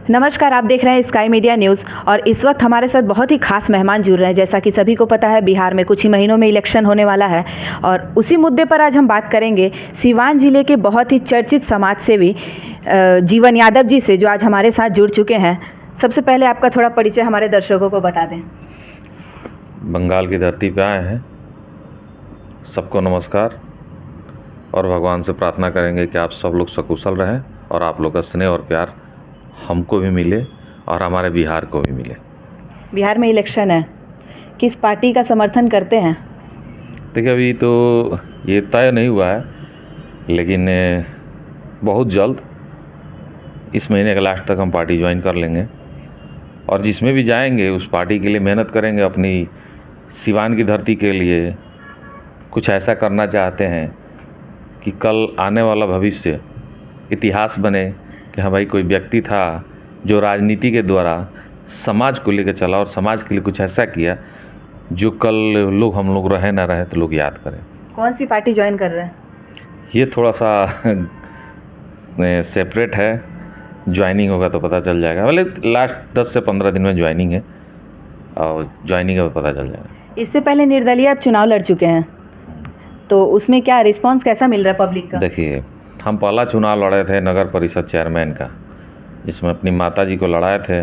नमस्कार, आप देख रहे हैं स्काई मीडिया न्यूज़ और इस वक्त हमारे साथ बहुत ही खास मेहमान जुड़ रहे हैं। जैसा कि सभी को पता है, बिहार में कुछ ही महीनों में इलेक्शन होने वाला है और उसी मुद्दे पर आज हम बात करेंगे सीवान जिले के बहुत ही चर्चित समाज सेवी जीवन यादव जी से, जो आज हमारे साथ जुड़ चुके हैं। सबसे पहले आपका थोड़ा परिचय हमारे दर्शकों को बता दें। बंगाल की धरती पे आए हैं, सबको नमस्कार और भगवान से प्रार्थना करेंगे कि आप सब लोग सकुशल रहें और आप लोग का स्नेह और प्यार हमको भी मिले और हमारे बिहार को भी मिले। बिहार में इलेक्शन है, किस पार्टी का समर्थन करते हैं? देखिए, अभी तो ये तय नहीं हुआ है, लेकिन बहुत जल्द इस महीने के लास्ट तक हम पार्टी ज्वाइन कर लेंगे और जिसमें भी जाएंगे उस पार्टी के लिए मेहनत करेंगे। अपनी सिवान की धरती के लिए कुछ ऐसा करना चाहते हैं कि कल आने वाला भविष्य इतिहास बने कि हाँ भाई, कोई व्यक्ति था जो राजनीति के द्वारा समाज को लेकर चला और समाज के लिए कुछ ऐसा किया जो कल लोग हम लोग रहे ना रहे तो लोग याद करें। कौन सी पार्टी ज्वाइन कर रहे हैं? ये थोड़ा सा सेपरेट है, ज्वाइनिंग होगा तो पता चल जाएगा। मतलब लास्ट 10 से 15 दिन में ज्वाइनिंग है और ज्वाइनिंग का पता चल जाएगा। इससे पहले निर्दलीय आप चुनाव लड़ चुके हैं, तो उसमें क्या रिस्पांस कैसा मिल रहा है पब्लिक का? देखिए, हम पहला चुनाव लड़े थे नगर परिषद चेयरमैन का, जिसमें अपनी माता जी को लड़ाए थे।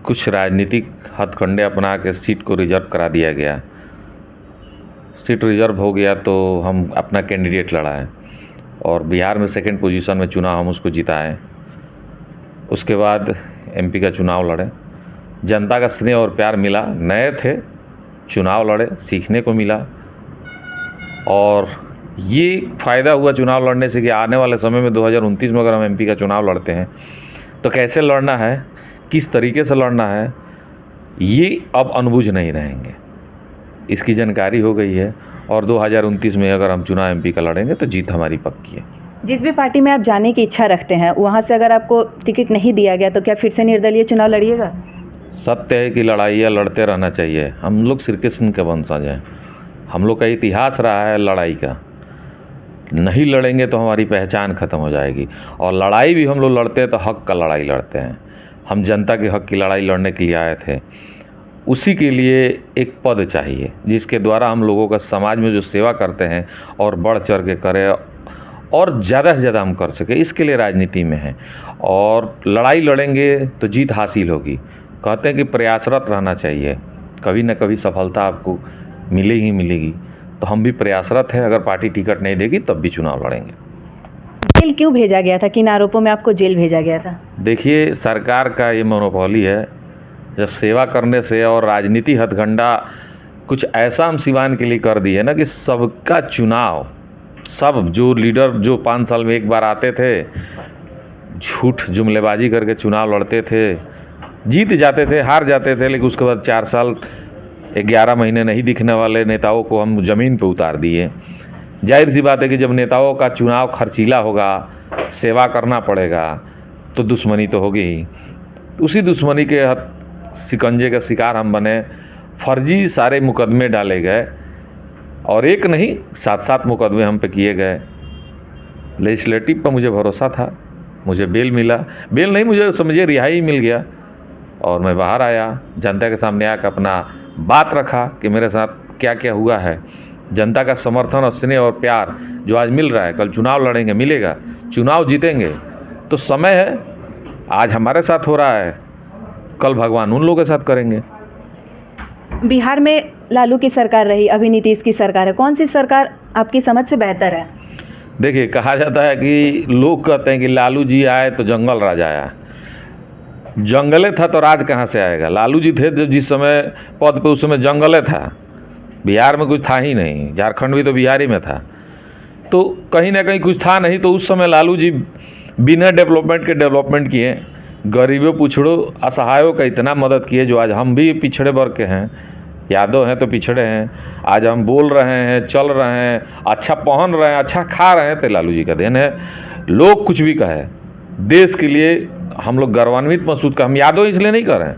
कुछ राजनीतिक हथकंडे अपना के सीट को रिजर्व करा दिया गया। सीट रिजर्व हो गया तो हम अपना कैंडिडेट लड़ाए और बिहार में सेकंड पोजीशन में चुनाव हम उसको जिताए। उसके बाद एमपी का चुनाव लड़े, जनता का स्नेह और प्यार मिला। नए थे, चुनाव लड़े, सीखने को मिला और ये फ़ायदा हुआ चुनाव लड़ने से कि आने वाले समय में 2029 में अगर हम एमपी का चुनाव लड़ते हैं तो कैसे लड़ना है, किस तरीके से लड़ना है, ये अब अनबूझ नहीं रहेंगे। इसकी जानकारी हो गई है और 2029 में अगर हम चुनाव एमपी का लड़ेंगे तो जीत हमारी पक्की है। जिस भी पार्टी में आप जाने की इच्छा रखते हैं, वहाँ से अगर आपको टिकट नहीं दिया गया तो क्या फिर से निर्दलीय चुनाव लड़िएगा? सत्य है कि लड़ाइयाँ लड़ते रहना चाहिए। हम लोग श्री कृष्ण के वंशज हैं, हम लोग का इतिहास रहा है लड़ाई का। नहीं लड़ेंगे तो हमारी पहचान ख़त्म हो जाएगी और लड़ाई भी हम लोग लड़ते हैं तो हक़ का लड़ाई लड़ते हैं। हम जनता के हक़ की लड़ाई लड़ने के लिए आए थे। उसी के लिए एक पद चाहिए जिसके द्वारा हम लोगों का समाज में जो सेवा करते हैं और बढ़ चढ़ के करें और ज़्यादा से ज़्यादा हम कर सकें, इसके लिए राजनीति में है। और लड़ाई लड़ेंगे तो जीत हासिल होगी। कहते हैं कि प्रयासरत रहना चाहिए, कभी न कभी सफलता आपको मिलेगी ही मिलेगी। तो हम भी प्रयासरत हैं, अगर पार्टी टिकट नहीं देगी तब भी चुनाव लड़ेंगे। जेल क्यों भेजा गया था? किन आरोपों में आपको जेल भेजा गया था? देखिए, सरकार का ये मोनोपोली है। जब सेवा करने से और राजनीति हथकंडा कुछ ऐसा हम सिवान के लिए कर दिए ना कि सबका चुनाव, सब जो लीडर जो 5 साल में एक बार आते थे, झूठ जुमलेबाजी करके चुनाव लड़ते थे, जीत जाते थे, हार जाते थे, लेकिन उसके बाद 4 साल 11 महीने नहीं दिखने वाले नेताओं को हम ज़मीन पे उतार दिए। जाहिर सी बात है कि जब नेताओं का चुनाव खर्चीला होगा, सेवा करना पड़ेगा, तो दुश्मनी तो होगी ही। उसी दुश्मनी के शिकंजे का शिकार हम बने। फर्जी सारे मुकदमे डाले गए और एक नहीं 7-7 मुकदमे हम पे किए गए। लेजिस्लेटिव पर मुझे भरोसा था, मुझे बेल मिला। बेल नहीं, मुझे समझिए रिहाई मिल गया और मैं बाहर आया, जनता के सामने आकर अपना बात रखा कि मेरे साथ क्या क्या हुआ है। जनता का समर्थन और स्नेह और प्यार जो आज मिल रहा है, कल चुनाव लड़ेंगे मिलेगा, चुनाव जीतेंगे। तो समय है, आज हमारे साथ हो रहा है, कल भगवान उन लोगों के साथ करेंगे। बिहार में लालू की सरकार रही, अभी नीतीश की सरकार है, कौन सी सरकार आपकी समझ से बेहतर है? देखिए, कहा जाता है कि लोग कहते हैं कि लालू जी आए तो जंगल राज आया। जंगले था तो राज कहाँ से आएगा? लालू जी थे जिस समय पद पे, उस समय जंगले था, बिहार में कुछ था ही नहीं। झारखंड भी तो बिहार ही में था, तो कहीं ना कहीं कुछ था नहीं। तो उस समय लालू जी बिना डेवलपमेंट के डेवलपमेंट किए, गरीबों पिछड़ों असहायों का इतना मदद किए जो आज हम भी पिछड़े वर्ग के हैं, यादव हैं तो पिछड़े हैं। आज हम बोल रहे हैं, चल रहे हैं, अच्छा पहन रहे हैं, अच्छा खा रहे हैं, तो लालू जी का देन है। लोग कुछ भी कहे, देश के लिए हम लोग गर्वान्वित महसूस कर, हम यादव इसलिए नहीं कर रहे हैं,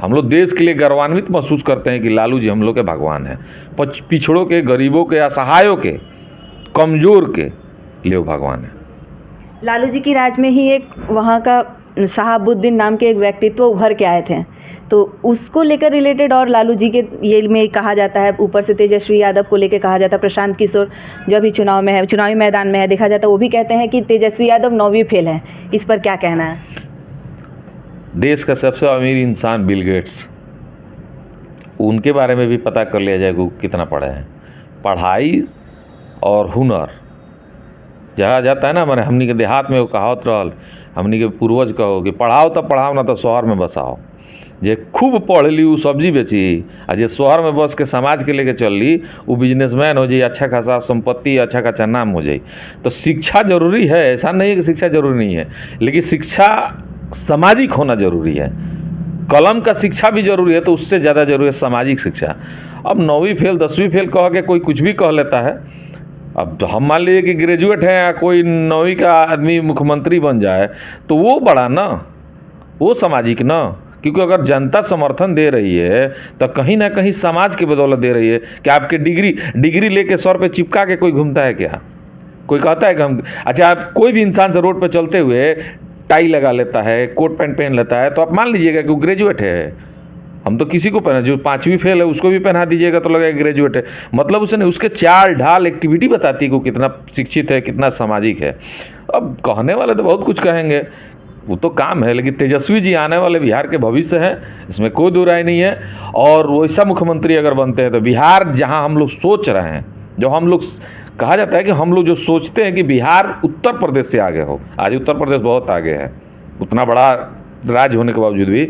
हम लोग देश के लिए गर्वान्वित महसूस करते हैं कि लालू जी हम लोग के भगवान हैं। पिछड़ों के, गरीबों के, असहायों के, कमज़ोर के लिए वो भगवान है। लालू जी की राज में ही एक वहाँ का शहाबुद्दीन नाम के एक व्यक्तित्व उभर के आए थे, तो उसको लेकर रिलेटेड और लालू जी के ये में कहा जाता है, ऊपर से तेजस्वी यादव को लेकर कहा जाता है, प्रशांत किशोर जो भी चुनाव में है, चुनावी मैदान में है, देखा जाता है वो भी कहते हैं कि तेजस्वी यादव 9वीं फेल है। इस पर क्या कहना है? देश का सबसे अमीर इंसान बिल गेट्स, उनके बारे में भी पता कर लिया जाए कि कितना पढ़े हैं। पढ़ाई और हुनर जहाँ जाता है ना, मैंने हमनी के देहात में वो कहावत रहल, हमनी के पूर्वज कहो कि पढ़ाओ तो पढ़ाओ ना तो शहर में बसाओ। जे खूब पढ़ ली वो सब्जी बेची, आ जे शहर में बस के समाज के लेके चल ली वो बिजनेसमैन हो जाए, अच्छा खासा संपत्ति, अच्छा खासा नाम हो जाए। तो शिक्षा जरूरी है, ऐसा नहीं है कि शिक्षा जरूरी नहीं है, लेकिन शिक्षा सामाजिक होना जरूरी है। कलम का शिक्षा भी जरूरी है, तो उससे ज़्यादा जरूरी है सामाजिक शिक्षा। अब 9वीं फेल 10वीं फेल कह के कोई कुछ भी कह लेता है। अब तो हम मान लीजिए कि ग्रेजुएट है या कोई 9वीं का आदमी मुख्यमंत्री बन जाए तो वो बड़ा ना, वो सामाजिक ना, क्योंकि अगर जनता समर्थन दे रही है तो कहीं ना कहीं समाज की बदौलत दे रही है। कि आपके डिग्री लेके सर पे चिपका के कोई घूमता है क्या? कोई कहता है कि हम, अच्छा आप कोई भी इंसान से रोड पे चलते हुए टाई लगा लेता है, कोट पैंट पहन लेता है, तो आप मान लीजिएगा कि वो ग्रेजुएट है। हम तो किसी को पहना, जो 5वीं फेल है उसको भी पहना दीजिएगा तो लगेगा ग्रेजुएट है। मतलब उसने उसके चाल ढाल एक्टिविटी बताती है कि वो कितना शिक्षित है, कितना सामाजिक है। अब कहने वाले तो बहुत कुछ कहेंगे, वो तो काम है, लेकिन तेजस्वी जी आने वाले बिहार के भविष्य हैं, इसमें कोई दो राय नहीं है। और वैसा मुख्यमंत्री अगर बनते हैं तो बिहार जहां हम लोग सोच रहे हैं, जो हम लोग कहा जाता है कि हम लोग जो सोचते हैं कि बिहार उत्तर प्रदेश से आगे हो, आज उत्तर प्रदेश बहुत आगे है, उतना बड़ा राज्य होने के बावजूद भी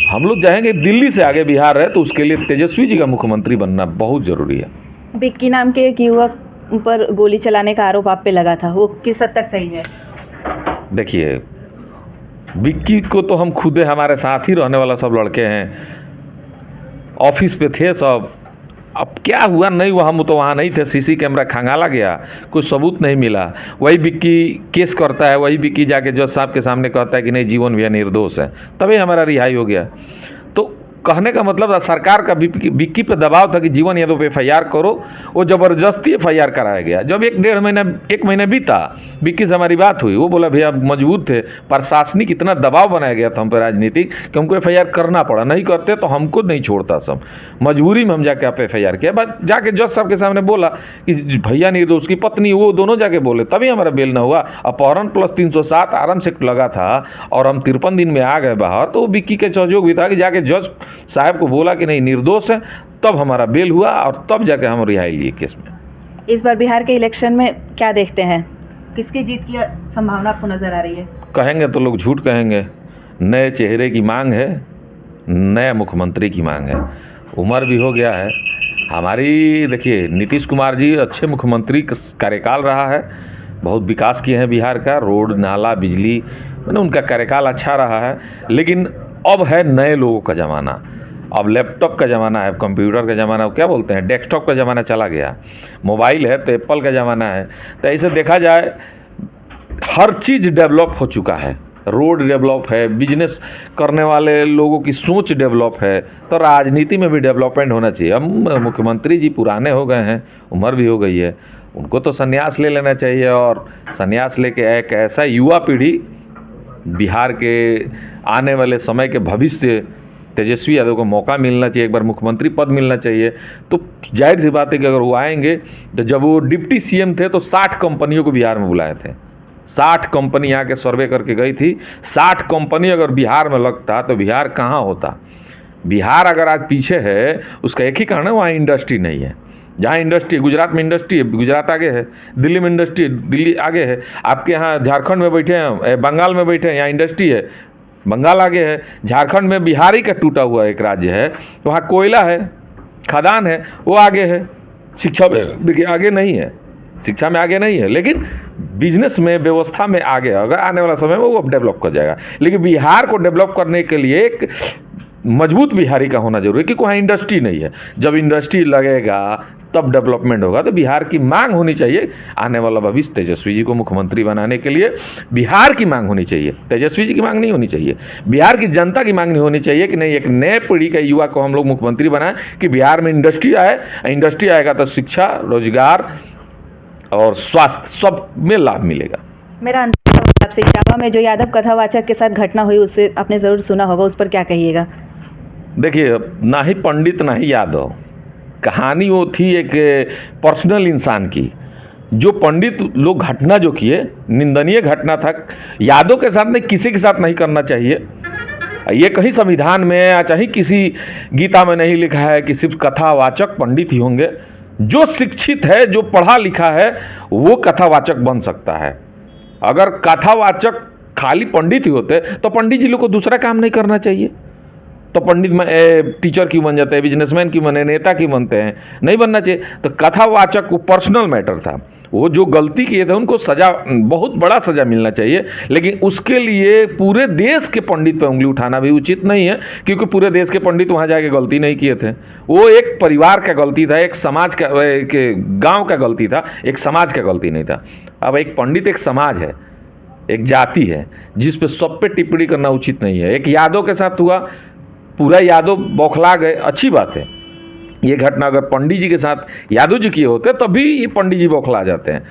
हम लोग चाहेंगे दिल्ली से आगे बिहार है, तो उसके लिए तेजस्वी जी का मुख्यमंत्री बनना बहुत ज़रूरी है। बिक्की नाम के एक युवक पर गोली चलाने का आरोप आप पे लगा था, वो किस हद तक सही है? देखिए, बिक्की को तो हम खुद हमारे साथ ही रहने वाला सब लड़के हैं, ऑफिस पे थे सब। अब क्या हुआ नहीं हुआ, हम तो वहाँ नहीं थे, सीसी कैमरा खंगाला गया, कोई सबूत नहीं मिला। वही बिक्की केस करता है, वही बिक्की जाके जज साहब के सामने कहता है कि नहीं जीवन भैया निर्दोष है, तभी हमारा रिहाई हो गया। तो कहने का मतलब सरकार का बिक्की पे दबाव था कि जीवन यादव पे FIR करो, वो ज़बरदस्ती FIR कराया गया। जब 1 महीना बीता, बिक्की से हमारी बात हुई, वो बोला भैया मजबूर थे, प्रशासनिक इतना दबाव बनाया गया था हम पे राजनीतिक कि हमको FIR करना पड़ा, नहीं करते तो हमको नहीं छोड़ता, सब मजबूरी में हम जाके आप FIR किया। बस जाके जज साहब के सामने बोला कि भैया निर्दोष, की पत्नी वो दोनों जाके बोले, तभी हमारा बेल ना हुआ। अपहरण प्लस 307 आराम से लगा था और हम 53 दिन में आ गए बाहर। तो बिक्की के सहयोग भी था कि जाके जज साहब को बोला कि नहीं निर्दोष है, तब हमारा बेल हुआ और तब जाके हम रिहाई लिए केस में। इस बार बिहार के इलेक्शन में क्या देखते हैं, किसकी जीत की संभावना आपको नजर आ रही है? कहेंगे तो लोग झूठ कहेंगे, नए चेहरे की मांग है, नए मुख्यमंत्री की मांग है। उम्र भी हो गया है हमारी। देखिए, नीतीश कुमार जी अच्छे मुख्यमंत्री कार्यकाल रहा है, बहुत विकास किए हैं बिहार का, रोड नाला बिजली, मैंने उनका कार्यकाल अच्छा रहा है। लेकिन अब है नए लोगों का ज़माना, अब लैपटॉप का ज़माना है, कंप्यूटर का ज़माना, क्या बोलते हैं, डेस्कटॉप का ज़माना चला गया, मोबाइल है तो एप्पल का ज़माना है। तो ऐसे देखा जाए हर चीज़ डेवलप हो चुका है, रोड डेवलप है, बिजनेस करने वाले लोगों की सोच डेवलप है, तो राजनीति में भी डेवलपमेंट होना चाहिए। अब मुख्यमंत्री जी पुराने हो गए हैं, उम्र भी हो गई है, उनको तो संन्यास ले लेना चाहिए और संन्यास लेके एक ऐसा युवा पीढ़ी बिहार के आने वाले समय के भविष्य तेजस्वी यादव को मौका मिलना चाहिए, एक बार मुख्यमंत्री पद मिलना चाहिए। तो जाहिर सी बात है कि अगर वो आएंगे तो जब वो डिप्टी CM थे तो 60 कंपनियों को बिहार में बुलाए थे, 60 कंपनी आके सर्वे करके गई थी। 60 कंपनी अगर बिहार में लगता तो बिहार कहाँ होता। बिहार अगर आज पीछे है उसका एक ही कारण है, वहाँ इंडस्ट्री नहीं है। जहाँ इंडस्ट्री, गुजरात में इंडस्ट्री है, गुजरात आगे है, दिल्ली में इंडस्ट्री है, दिल्ली आगे है, आपके यहाँ झारखंड में बैठे हैं, बंगाल में बैठे हैं, यहाँ इंडस्ट्री है, बंगाल आगे है, झारखंड में बिहार ही का टूटा हुआ एक राज्य है, वहाँ कोयला है, खदान है, वो आगे है। शिक्षा में देखिए आगे नहीं है, शिक्षा में आगे नहीं है, लेकिन बिजनेस में, व्यवस्था में आगे है। अगर आने वाला समय में वो अब डेवलप कर जाएगा। लेकिन बिहार को डेवलप करने के लिए एक मजबूत बिहारी का होना जरूरी है, क्योंकि वहाँ इंडस्ट्री नहीं है। जब इंडस्ट्री लगेगा तब डेवलपमेंट होगा। तो बिहार की मांग होनी चाहिए, आने वाला भविष्य तेजस्वी जी को मुख्यमंत्री बनाने के लिए बिहार की मांग होनी चाहिए, तेजस्वी जी की मांग नहीं होनी चाहिए। बिहार की जनता की मांग नहीं होनी चाहिए कि नहीं एक नए पीढ़ी के युवा को हम लोग मुख्यमंत्री बनाएं, कि बिहार में इंडस्ट्री आए, इंडस्ट्री आएगा तो शिक्षा, रोजगार और स्वास्थ्य सब में लाभ मिलेगा। मेरा अंतिम सवाल से इटावा में जो यादव कथावाचक के साथ घटना हुई उससे आपने ज़रूर सुना होगा, उस पर क्या कहिएगा? देखिए, ना ही पंडित ना ही यादव, कहानी वो थी एक पर्सनल इंसान की। जो पंडित लोग घटना जो किए निंदनीय घटना था, यादव के साथ नहीं, किसी के साथ नहीं करना चाहिए। ये कहीं संविधान में या चाहे किसी गीता में नहीं लिखा है कि सिर्फ कथावाचक पंडित ही होंगे। जो शिक्षित है, जो पढ़ा लिखा है, वो कथावाचक बन सकता है। अगर कथावाचक खाली पंडित ही होते तो पंडित जी लोग को दूसरा काम नहीं करना चाहिए। तो पंडित में टीचर क्यों बन जाते हैं, बिजनेसमैन क्यों बने, नेता क्यों बनते हैं? नहीं बनना चाहिए। तो कथावाचक वो पर्सनल मैटर था, वो जो गलती किए थे उनको सज़ा, बहुत बड़ा सज़ा मिलना चाहिए। लेकिन उसके लिए पूरे देश के पंडित पे उंगली उठाना भी उचित नहीं है, क्योंकि पूरे देश के पंडित वहाँ जाके गलती नहीं किए थे। वो एक परिवार का गलती था, एक समाज का, एक गाँव का गलती था, एक समाज का गलती नहीं था। अब एक पंडित एक समाज है, एक जाति है, जिस पे सब पे टिप्पणी करना उचित नहीं है। एक यादव के साथ हुआ, पूरा यादव बौखला गए, अच्छी बात है। ये घटना अगर पंडित जी के साथ यादव जी किए होते तभी ये पंडित जी बौखला जाते हैं।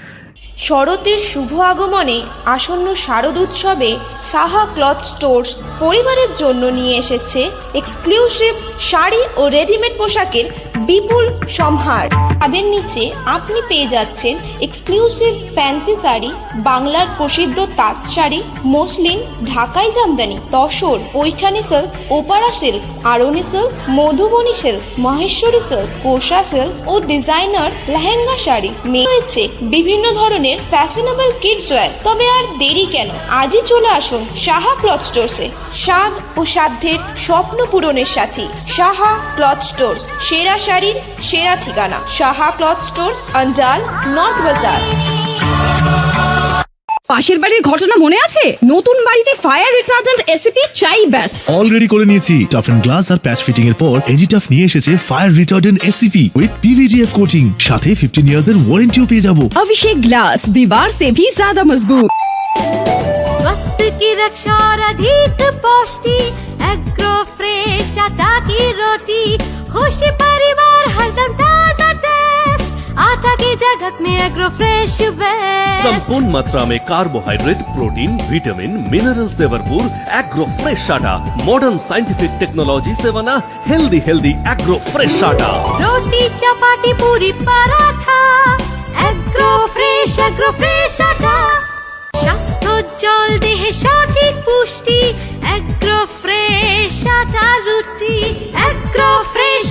শরতের শুভ আগমনে আসন্ন শারদ উৎসবে সাহা ক্লথ স্টোর্স পরিবারের জন্য নিয়ে এসেছে এক্সক্লুসিভ শাড়ি ও রেডিমেড পোশাকের বিপুল সম্ভার। তাদের নিচে আপনি পেয়ে যাচ্ছেন এক্সক্লুসিভ ফ্যান্সি শাড়ি, বাংলার প্রসিদ্ধ তাঁত শাড়ি, মসলিন, ঢাকাই জামদানি, তসর, পৈঠানি সিল্ক, ওপারা silk, Arni silk, Madhubani silk, Maheshwari silk, kosa silk ও ডিজাইনার লেহেঙ্গা শাড়ি। রয়েছে বিভিন্ন ধরনের ফ্যাশনেবল কিডস ওয়্যার। তবে আর দেরি কেন, আজই চলে আসুন সাহা ক্লথ স্টোরসে। স্বাদ ও সাধ্যের স্বপ্ন পূরণের সাথী সাহা ক্লথ স্টোরস, সেরা শাড়ির সেরা ঠিকানা। সাহা ক্লথ স্টোরস, অঞ্জাল, নর্থ বাজার। পাশের বাড়ির ঘটনা মনে আছে? নতুন বাড়িতে ফায়ার রিটার্ডেন্ট এসিপি চাই ব্যাস। অলরেডি করে নিয়েছি। টাফ এন্ড গ্লাস আর প্যাচ ফিটিং এর পর এজিটাফ নিয়ে এসেছে fire retardant ACP with PVDF coating, সাথে 15 ইয়ার্স এর ওয়ারেন্টিও পেয়ে যাবো। अभिषेक ग्लास, दीवार से भी ज्यादा मजबूत। स्वास्थ्य की रक्षा और अधिक पौष्टि, एग्रो फ्रेश आटा की रोटी, खुशी परिवार हरदम ताजा टेस्ट, आटा की जगत में एग्रो फ्रेश बेस्ट। संपूर्ण मात्रा में कार्बोहाइड्रेट, प्रोटीन, विटामिन, मिनरल से भरपूर एग्रो फ्रेश आटा, मॉडर्न साइंटिफिक टेक्नोलॉजी से बना हेल्दी एग्रो फ्रेश आटा। रोटी, चपाती, पूरी, पराठा, एग्रो फ्रेश आटा। স্বাস্থ্য জল দেহে সঠিক পুষ্টি, এগ্রো ফ্রেশ আটা রুটি, এগ্রো ফ্রেশ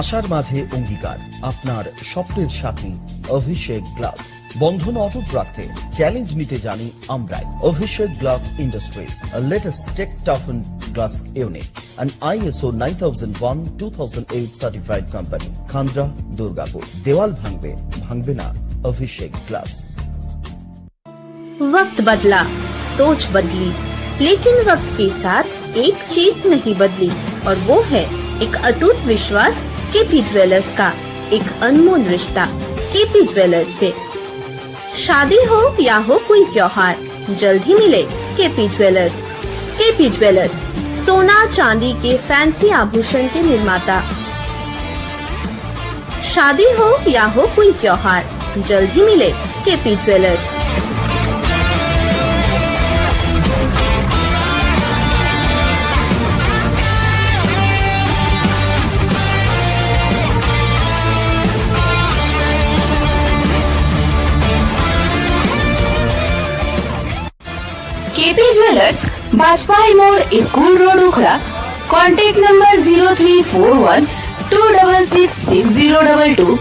আশার মাঝে অঙ্গীকার, আপনার স্বপ্নের সাথী অভিষেক গ্লাস। বন্ধন অটুট রাখতে চ্যালেঞ্জ নিতে জানি আমরাই। Abhishek glass industries, latest tech টাফেন glass unit, an ISO 9001-2008 certified company, Khandra, Durgapur. দেওয়াল ভাঙবে না অভিষেক গ্লাস। वक्त बदला, सोच बदली, लेकिन वक्त के साथ एक चीज नहीं बदली, और वो है एक अटूट विश्वास केपी ज्वेलर्स का, एक अनमोल रिश्ता केपी ज्वेलर्स से। शादी हो या हो कोई त्योहार, जल्द ही मिले केपी ज्वेलर्स। केपी ज्वेलर्स, सोना चांदी के फैंसी आभूषण के निर्माता। शादी हो या हो कोई त्योहार, जल्द ही मिले KP jewellers. KP jewellers, Bajpai मोड़, school road, Ukhra. Contact number 0341 2666022।